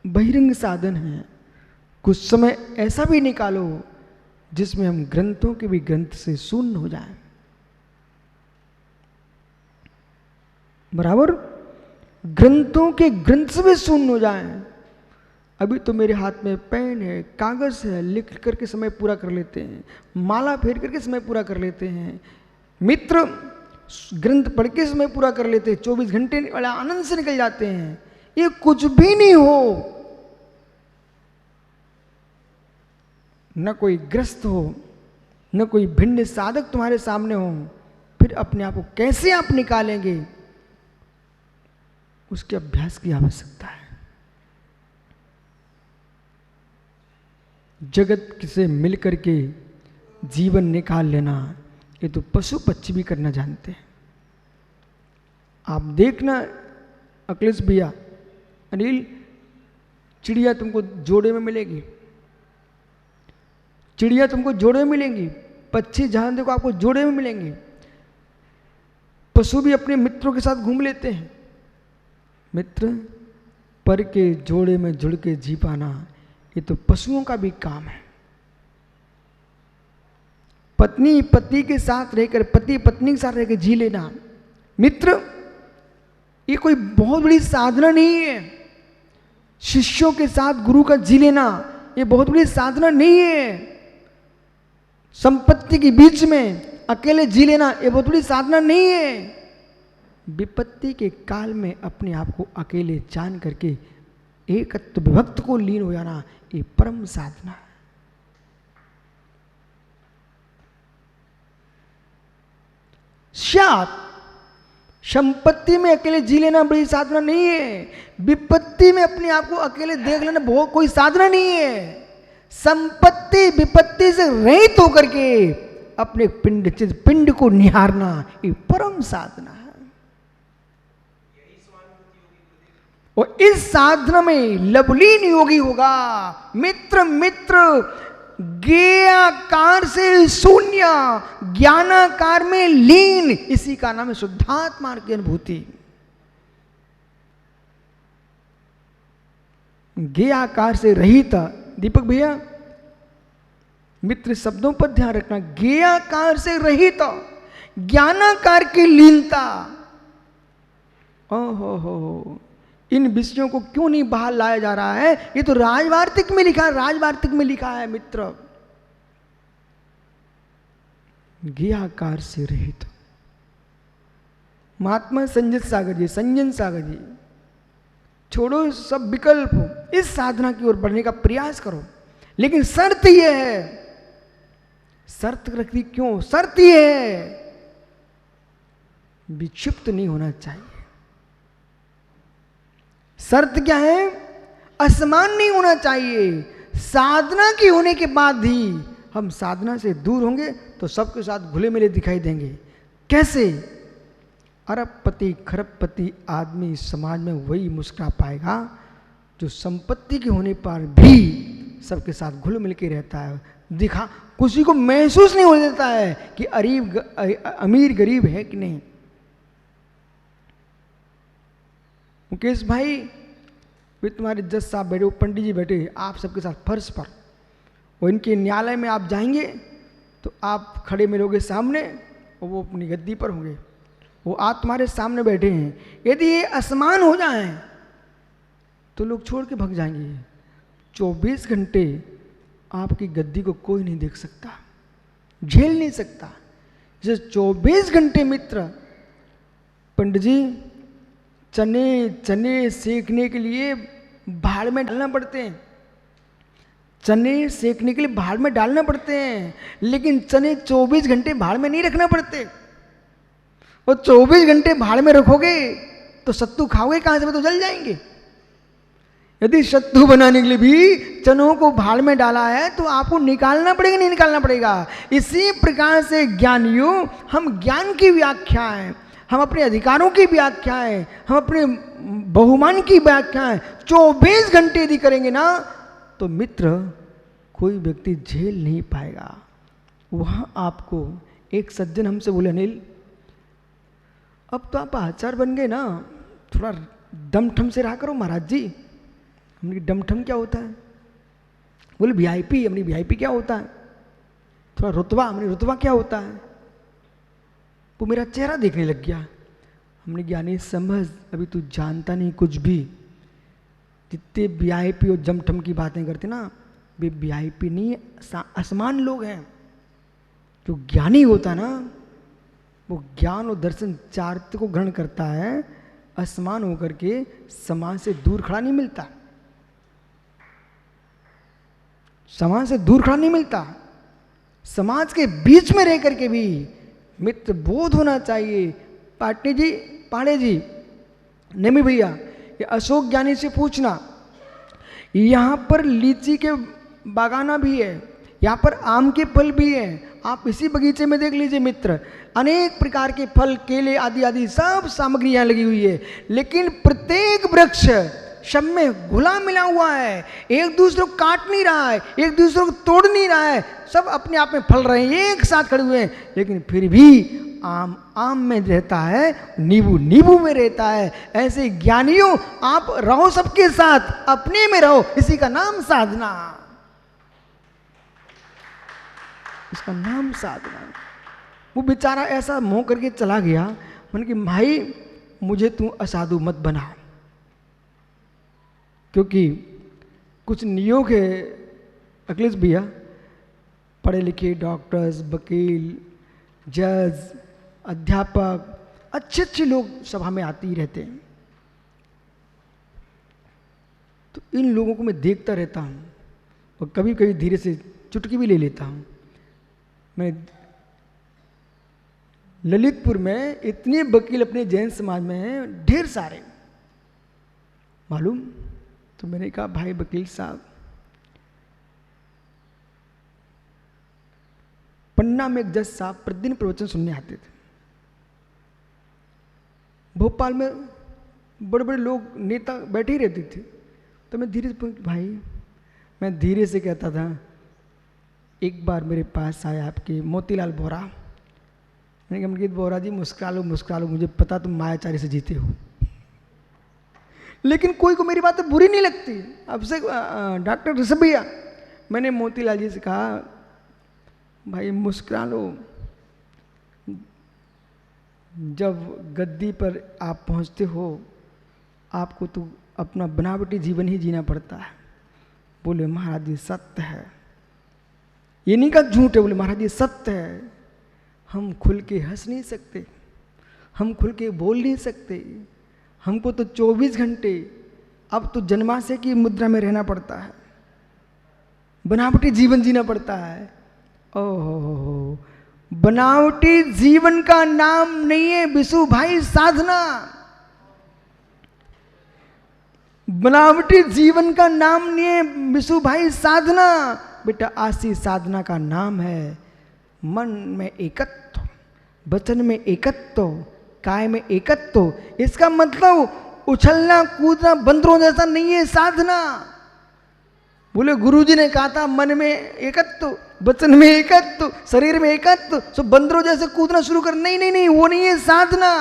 बहिरंग साधन है। कुछ समय ऐसा भी निकालो जिसमें हम ग्रंथों के भी ग्रंथ से शून्य हो जाएं। बराबर, ग्रंथों के ग्रंथ से भी शून्य हो जाएं। अभी तो मेरे हाथ में पेन है, कागज है, लिख करके समय पूरा कर लेते हैं, माला फेर करके समय पूरा कर लेते हैं, मित्र ग्रंथ पढ़ के समय पूरा कर लेते हैं, 24 घंटे बड़ा आनंद से निकल जाते हैं। ये कुछ भी नहीं हो, न कोई ग्रस्त हो, न कोई भिन्न साधक तुम्हारे सामने हो, फिर अपने आप को कैसे आप निकालेंगे? उसके अभ्यास की आवश्यकता है। जगत से मिलकर के जीवन निकाल लेना, ये तो पशु पक्षी भी करना जानते हैं। आप देखना अखिलेश भैया, अनिल, चिड़िया तुमको जोड़े में मिलेगी, चिड़िया तुमको जोड़े में मिलेंगी, पक्षी जहां देखो आपको जोड़े में मिलेंगे। पशु भी अपने मित्रों के साथ घूम लेते हैं। मित्र पर के जोड़े में जुड़ के जी पाना, ये तो पशुओं का भी काम है। पत्नी पति के साथ रहकर, पति पत्नी के साथ रहकर जी लेना, मित्र, ये कोई बहुत बड़ी साधना नहीं है। शिष्यों के साथ गुरु का जी लेना, ये बहुत बड़ी साधना नहीं है। संपत्ति के बीच में अकेले जी लेना, ये बहुत बड़ी साधना नहीं है। विपत्ति के काल में अपने आप को अकेले जान करके एकत्व विभक्त को लीन हो जाना, ये परम साधना है। शायद संपत्ति में अकेले जी लेना बड़ी साधना नहीं है, विपत्ति में अपने आप को अकेले देख लेना बहुत कोई साधना नहीं है। संपत्ति विपत्ति से रहित होकर के अपने पिंड को निहारना, ये परम साधना है। और इस साधना में लवलीन योगी होगा। मित्र मित्र, ज्ञेयाकार से शून्य, ज्ञानाकार में लीन, इसी का नाम है शुद्धात्मा की अनुभूति। ज्ञेयाकार से रहित, दीपक भैया मित्र शब्दों पर ध्यान रखना, ज्ञेयाकार से रहित, ज्ञानाकार की लीनता। हो, इन विषयों को क्यों नहीं बाहर लाया जा रहा है? ये तो राजवार्तिक में लिखा है, राजवार्तिक में लिखा है मित्र, ज्ञेयाकार से रहित। महात्मा संजन सागर जी, छोड़ो सब विकल्प, इस साधना की ओर बढ़ने का प्रयास करो, लेकिन शर्त यह है, शर्त रखी क्यों? शर्त यह है, विक्षिप्त नहीं होना चाहिए। शर्त क्या है? असमान नहीं होना चाहिए। साधना की होने के बाद ही हम साधना से दूर होंगे तो सबके साथ घुले मिले दिखाई देंगे। कैसे? अरबपति खरबपति आदमी समाज में वही मुस्कुरा पाएगा जो संपत्ति के होने पर भी सबके साथ घुल मिल के रहता है। दिखा, किसी को महसूस नहीं हो देता है कि अमीर गरीब है कि नहीं। मुकेश भाई, वे तुम्हारे जज साहब बैठे, वो पंडित जी बैठे आप सबके साथ फर्श पर, और इनके न्यायालय में आप जाएंगे तो आप खड़े मिलोगे सामने और वो अपनी गद्दी पर होंगे, वो आप तुम्हारे सामने बैठे हैं। यदि ये असमान हो जाएं तो लोग छोड़ के भाग जाएंगे। 24 घंटे आपकी गद्दी को कोई नहीं देख सकता, झेल नहीं सकता। जैसे 24 घंटे मित्र, पंडित जी चने सेकने के लिए भाड़ में डालना पड़ते हैं, चने सेकने के लिए भाड़ में डालना पड़ते हैं, लेकिन चने 24 घंटे भाड़ में नहीं रखना पड़ते। और 24 घंटे भाड़ में रखोगे तो सत्तू खाओगे कहां से? तो जल जाएंगे। यदि सत्तू बनाने के लिए भी चनों को भाड़ में डाला है तो आपको निकालना पड़ेगा, नहीं निकालना पड़ेगा। इसी प्रकार से ज्ञानियों, हम ज्ञान की व्याख्याएं, हम अपने अधिकारों की व्याख्याएं, हम अपने बहुमान की व्याख्याएं 24 घंटे यदि करेंगे ना तो मित्र कोई व्यक्ति झेल नहीं पाएगा। वहां आपको एक सज्जन हमसे बोले, अनिल अब तो आप आचार बन गए ना, थोड़ा दम ठम से रहा करो महाराज जी। हमने डमठम क्या होता है? बोले वीआईपी। हमने वीआईपी क्या होता है? थोड़ा रुतबा। हमने रुतबा क्या होता है? वो मेरा चेहरा देखने लग गया। हमने ज्ञानी समझ, अभी तू जानता नहीं कुछ भी। जितने वीआईपी और जमठम की बातें करते ना, वे वीआईपी नहीं, असमान लोग हैं। जो ज्ञानी होता ना, वो ज्ञान और दर्शन चारित्र को ग्रहण करता है, असमान होकर के समाज से दूर खड़ा नहीं मिलता। समाज से दूर खड़ा नहीं मिलता। समाज के बीच में रह करके भी मित्र बोध होना चाहिए। पाटनी जी, पाड़े जी, नेमी भैया, ये अशोक ज्ञानी से पूछना, यहाँ पर लीची के बागाना भी है, यहाँ पर आम के फल भी है। आप इसी बगीचे में देख लीजिए मित्र, अनेक प्रकार के फल, केले आदि आदि सब सामग्री यहाँ लगी हुई है। लेकिन प्रत्येक वृक्ष सब में घुला मिला हुआ है, एक दूसरे को काट नहीं रहा है, एक दूसरे को तोड़ नहीं रहा है, सब अपने आप में फल रहे हैं, एक साथ खड़े हुए हैं। लेकिन फिर भी आम आम में रहता है, नींबू नींबू में रहता है। ऐसे ज्ञानियों, आप रहो सबके साथ, अपने में रहो, इसी का नाम साधना, इसका नाम साधना। वो बेचारा ऐसा मोह करके चला गया। मैंने कि भाई मुझे तू असाधु मत बना, क्योंकि कुछ नियोग है अखिलेश भैया, पढ़े लिखे डॉक्टर्स, वकील, जज, अध्यापक, अच्छे अच्छे लोग सभा में आते ही रहते हैं। तो इन लोगों को मैं देखता रहता हूँ और कभी कभी धीरे से चुटकी भी ले लेता हूँ। मैं ललितपुर में इतने वकील अपने जैन समाज में हैं, ढेर सारे, मालूम। तो मैंने कहा भाई वकील साहब, पन्ना में एक जज साहब प्रतिदिन प्रवचन सुनने आते थे। भोपाल में बड़े बड़े लोग, नेता बैठे ही रहते थे। तो मैं धीरे से, भाई मैं धीरे से कहता था, एक बार मेरे पास आया आपके मोतीलाल बोहरा। मैंने कहा मनकीत बोहरा जी, मुस्कुरा लो, मुझे पता तुम मायाचारी से जीते हो, लेकिन कोई को मेरी बातें बुरी नहीं लगती। अब से डॉक्टर ऋषभ भैया, मैंने मोतीलाल जी से कहा भाई मुस्कुरा लो, जब गद्दी पर आप पहुंचते हो आपको तो अपना बनावटी जीवन ही जीना पड़ता है। बोले महाराज जी सत्य है, ये नहीं कहा झूठ है, बोले महाराज जी सत्य है। हम खुल के हंस नहीं सकते, हम खुल के बोल नहीं सकते, हमको तो 24 घंटे अब तो जन्माशय की मुद्रा में रहना पड़ता है, बनावटी जीवन जीना पड़ता है। ओहो, बनावटी जीवन का नाम नहीं है विशु भाई साधना। बनावटी जीवन का नाम नहीं है विशु भाई साधना। बेटा आशी साधना का नाम है मन में एकत्व, वचन में एकत्व, काय में एकत्व। इसका मतलब उछलना कूदना बंदरों जैसा नहीं है साधना। बोले गुरुजी ने कहा था मन में एकत्व, वचन में एकत्व, शरीर में एकत्व, सो बंदरों जैसे कूदना शुरू कर, नहीं नहीं नहीं, वो नहीं है साधना।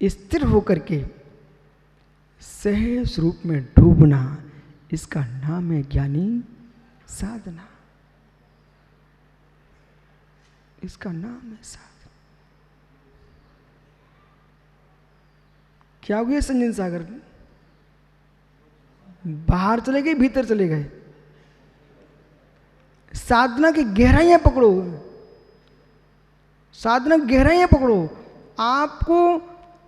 स्थिर होकर के सहज रूप में डूबना, इसका नाम है ज्ञानी साधना, इसका नाम है साधना। क्या हो गया संजन सागर? बाहर चले गए, भीतर चले गए? साधना की गहराइयां पकड़ो, साधना की गहराइयां पकड़ो। आपको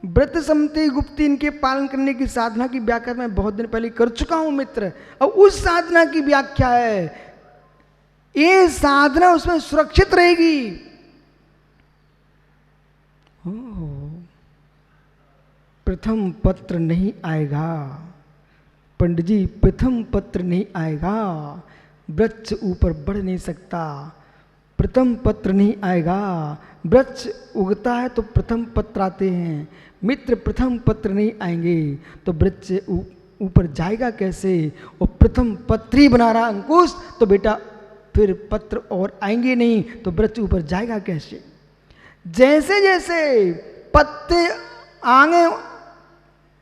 व्रत समति गुप्ति इनके पालन करने की साधना की व्याख्या मैं बहुत दिन पहले कर चुका हूं मित्र। और उस साधना की व्याख्या है, ये साधना उसमें सुरक्षित रहेगी। प्रथम पत्र नहीं आएगा पंडित जी, प्रथम पत्र नहीं आएगा, वृक्ष ऊपर बढ़ नहीं सकता। प्रथम पत्र नहीं आएगा, वृक्ष उगता है तो प्रथम पत्र आते हैं मित्र। प्रथम पत्र नहीं आएंगे तो वृक्ष ऊपर जाएगा कैसे? और प्रथम पत्र ही बना रहा अंकुश, तो बेटा फिर पत्र और आएंगे नहीं तो वृक्ष ऊपर जाएगा कैसे? जैसे जैसे पत्ते आगे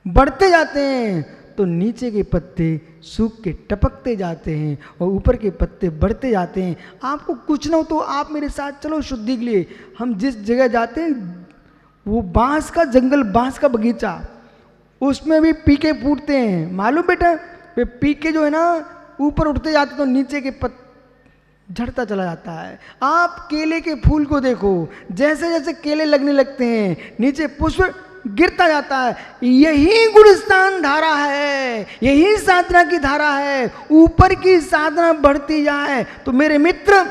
बढ़ते जाते हैं तो नीचे के पत्ते सूख के टपकते जाते हैं और ऊपर के पत्ते बढ़ते जाते हैं। आपको कुछ ना हो तो आप मेरे साथ चलो शुद्धि के लिए। हम जिस जगह जाते हैं वो बांस का जंगल, बांस का बगीचा, उसमें भी पीके फूटते हैं, मालूम बेटा? वे पीके जो है ना ऊपर उठते जाते तो नीचे के पत्ते झड़ता चला जाता है। आप केले के फूल को देखो, जैसे जैसे केले लगने लगते हैं नीचे पुष्प गिरता जाता है। यही गुणस्थान धारा है, यही साधना की धारा है। ऊपर की साधना बढ़ती जाए तो मेरे मित्र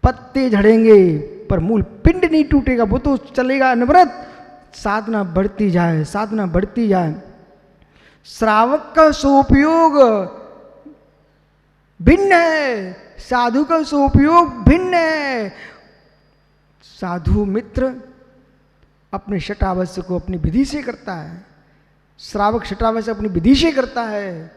पत्ते झड़ेंगे पर मूल पिंड नहीं टूटेगा, वो तो चलेगा अनवरत। साधना बढ़ती जाए, साधना बढ़ती जाए। श्रावक का सोपयोग भिन्न है, साधु का सोपयोग भिन्न है। साधु मित्र अपने शटावश्य को अपनी विधि से करता है, श्रावक शटावश्य अपनी विधि से करता है।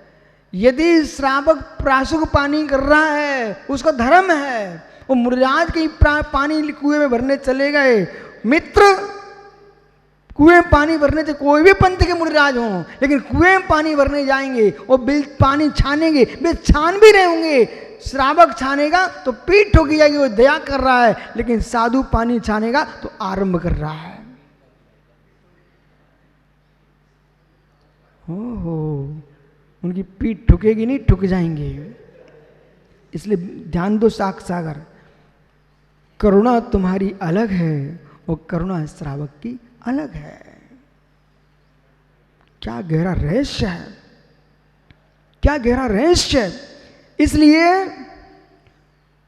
यदि श्रावक प्रासुक पानी कर रहा है उसका धर्म है, वो मुनिराज कहीं पानी कुएं में भरने चले गए, मित्र कुएं में पानी भरने से कोई भी पंथ के मुनिराज हों, लेकिन कुएं में पानी भरने जाएंगे और बिल पानी छानेंगे, वे छान भी रहे होंगे। श्रावक छानेगा तो पीठ ठोकी जाएगी, वो दया कर रहा है, लेकिन साधु पानी छानेगा तो आरंभ कर रहा है। हो उनकी पीठ ठुकेगी नहीं, ठुक जाएंगे। इसलिए ध्यान दो सागर, करुणा तुम्हारी अलग है और करुणा श्रावक की अलग है। क्या गहरा रहस्य है, क्या गहरा रहस्य है। इसलिए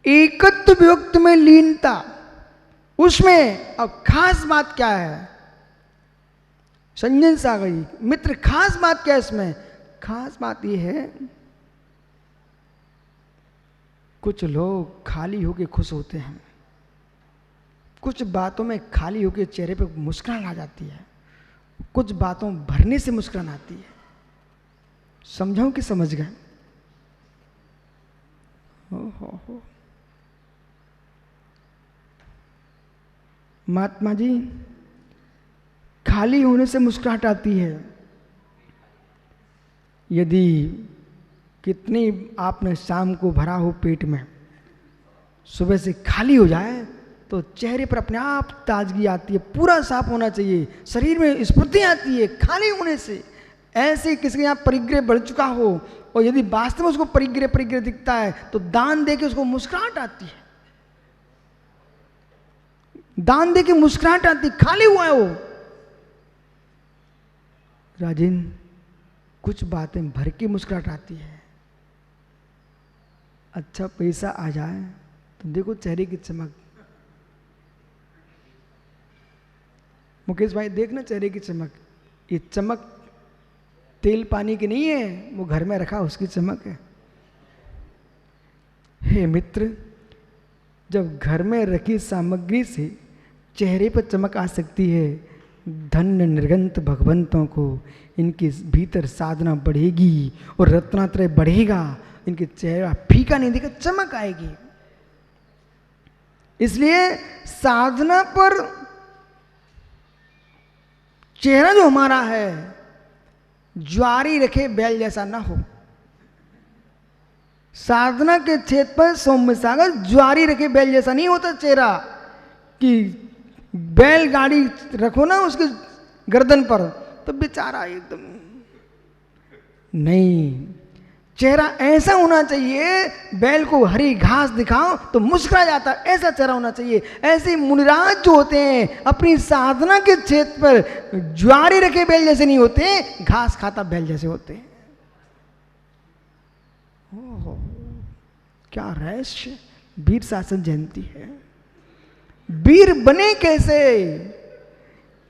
एकत्व विभक्त में लीनता, उसमें अब खास बात क्या है? संजन सागर जी मित्र, खास बात क्या है इसमें? खास बात यह है, कुछ लोग खाली होके खुश होते हैं, कुछ बातों में खाली होके चेहरे पे मुस्कान आ जाती है, कुछ बातों भरने से मुस्कान आती है। समझाऊं कि समझ गए? हो महात्मा जी, खाली होने से मुस्कुराहट आती है। यदि कितनी आपने शाम को भरा हो पेट में, सुबह से खाली हो जाए तो चेहरे पर अपने आप ताजगी आती है, पूरा साफ होना चाहिए, शरीर में स्फूर्ति आती है खाली होने से। ऐसे किसी के यहाँ परिग्रह बढ़ चुका हो और यदि वास्तव में उसको परिग्रह दिखता है तो दान दे के उसको मुस्कुराहट आती है, दान दे के मुस्कुराहट आती, खाली हुआ है वो। राजिन, कुछ बातें भर के मुस्कुराहट आती है। अच्छा पैसा आ जाए तो देखो चेहरे की चमक। मुकेश भाई देखना चेहरे की चमक, ये चमक तेल पानी की नहीं है, वो घर में रखा उसकी चमक है। हे मित्र, जब घर में रखी सामग्री से चेहरे पर चमक आ सकती है, धन्य निर्गंत भगवंतों को इनके भीतर साधना बढ़ेगी और रत्नात्रय बढ़ेगा, इनके चेहरा फीका नहीं दिखा, चमक आएगी। इसलिए साधना पर चेहरा जो हमारा है ज्वारी रखे बैल जैसा ना हो। साधना के क्षेत्र पर सौम्य सागर ज्वारी रखे बैल जैसा नहीं होता चेहरा, कि बैलगाड़ी रखो ना उसके गर्दन पर तो बेचारा एकदम नहीं। चेहरा ऐसा होना चाहिए, बैल को हरी घास दिखाओ तो मुस्कुरा जाता, ऐसा चेहरा होना चाहिए। ऐसे मुनिराज जो होते हैं अपनी साधना के क्षेत्र पर ज्वारी रखे बैल जैसे नहीं होते, घास खाता बैल जैसे होते हैं। ओह, क्या रहस्य! वीर शासन जयंती है। वीर बने कैसे?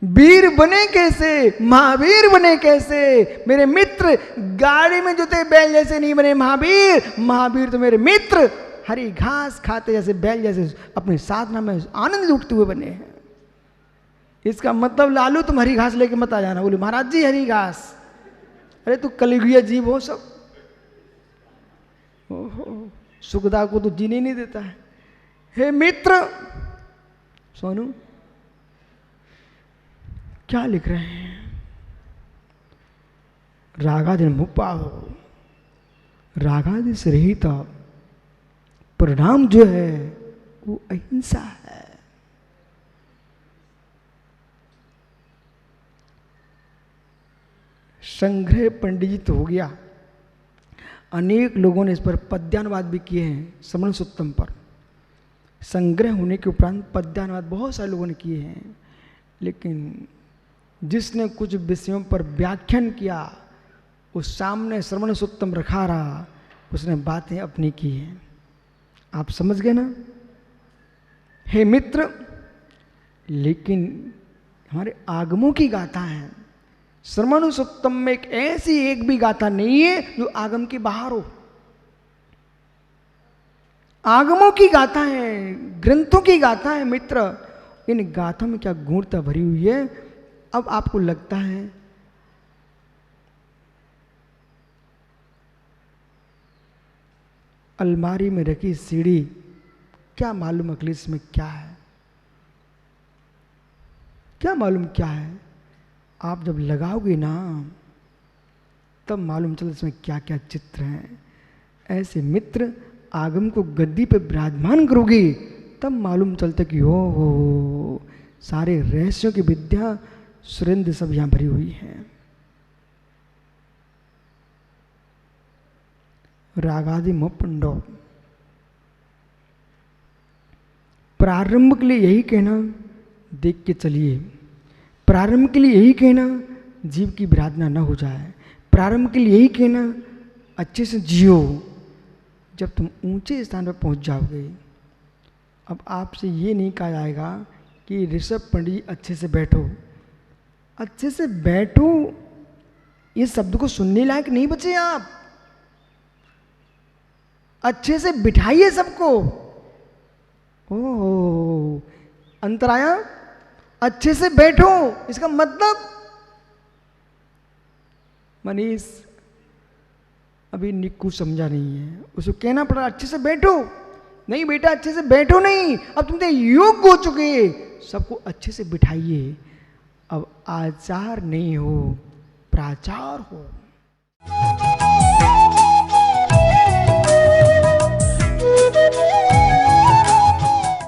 वीर बने कैसे? महावीर बने कैसे? मेरे मित्र, गाड़ी में जो थे बैल जैसे नहीं बने महावीर। महावीर तो मेरे मित्र हरी घास खाते जैसे बैल जैसे अपनी साधना में आनंद लूटते हुए बने हैं। इसका मतलब लालू तुम हरी घास लेके मत आ जाना। बोले महाराज जी हरी घास, अरे तू कलयुगीय जीव हो सब। ओहो, सुखदा को तो जीने नहीं देता है। हे मित्र, सोनू क्या लिख रहे हैं? रागादि मुपाहो, रागादि से रहित परिणाम जो है वो अहिंसा है। संग्रह पंडित जी तो हो गया, अनेक लोगों ने इस पर पद्यानुवाद भी किए हैं श्रवण सुत्तम पर। संग्रह होने के उपरांत पद्यानुवाद बहुत सारे लोगों ने किए हैं, लेकिन जिसने कुछ विषयों पर व्याख्यान किया उस सामने श्रवण सुत्तम रखा रहा, उसने बातें अपनी की हैं। आप समझ गए ना? हे मित्र, लेकिन हमारे आगमों की गाथा है। श्रवण सुत्तम में एक ऐसी एक भी गाथा नहीं है जो आगम के बाहर हो। आगमों की गाथा है, ग्रंथों की गाथा है मित्र। इन गाथों में क्या गूढ़ता भरी हुई है। अब आपको लगता है अलमारी में रखी सीढ़ी, क्या मालूम अगली इसमें क्या है, क्या मालूम क्या है। आप जब लगाओगे ना तब मालूम चलता इसमें क्या क्या चित्र हैं। ऐसे मित्र आगम को गद्दी पे विराजमान करोगे तब मालूम चलता कि हो सारे रहस्यों की विद्या सुरेंद्र सब यहां भरी हुई है। रागादि मुपंडो, प्रारंभ के लिए यही कहना, देख के चलिए। प्रारंभ के लिए यही कहना, जीव की विराधना न हो जाए। प्रारंभ के लिए यही कहना, अच्छे से जियो। जब तुम ऊंचे स्थान पर पहुंच जाओगे, अब आपसे ये नहीं कहा जाएगा कि ऋषभ पंडित अच्छे से बैठो। अच्छे से बैठो ये शब्द को सुनने लायक नहीं बचे आप। अच्छे से बिठाइए सबको। ओह, अंतर आया? अच्छे से बैठो इसका मतलब, मनीष अभी निक्कू समझा नहीं है, उसको कहना पड़ा अच्छे से बैठो। नहीं बेटा अच्छे से बैठो नहीं, अब तुम तो योग्य हो चुके, सबको अच्छे से बिठाइए। अब आचार नहीं हो, प्राचार हो।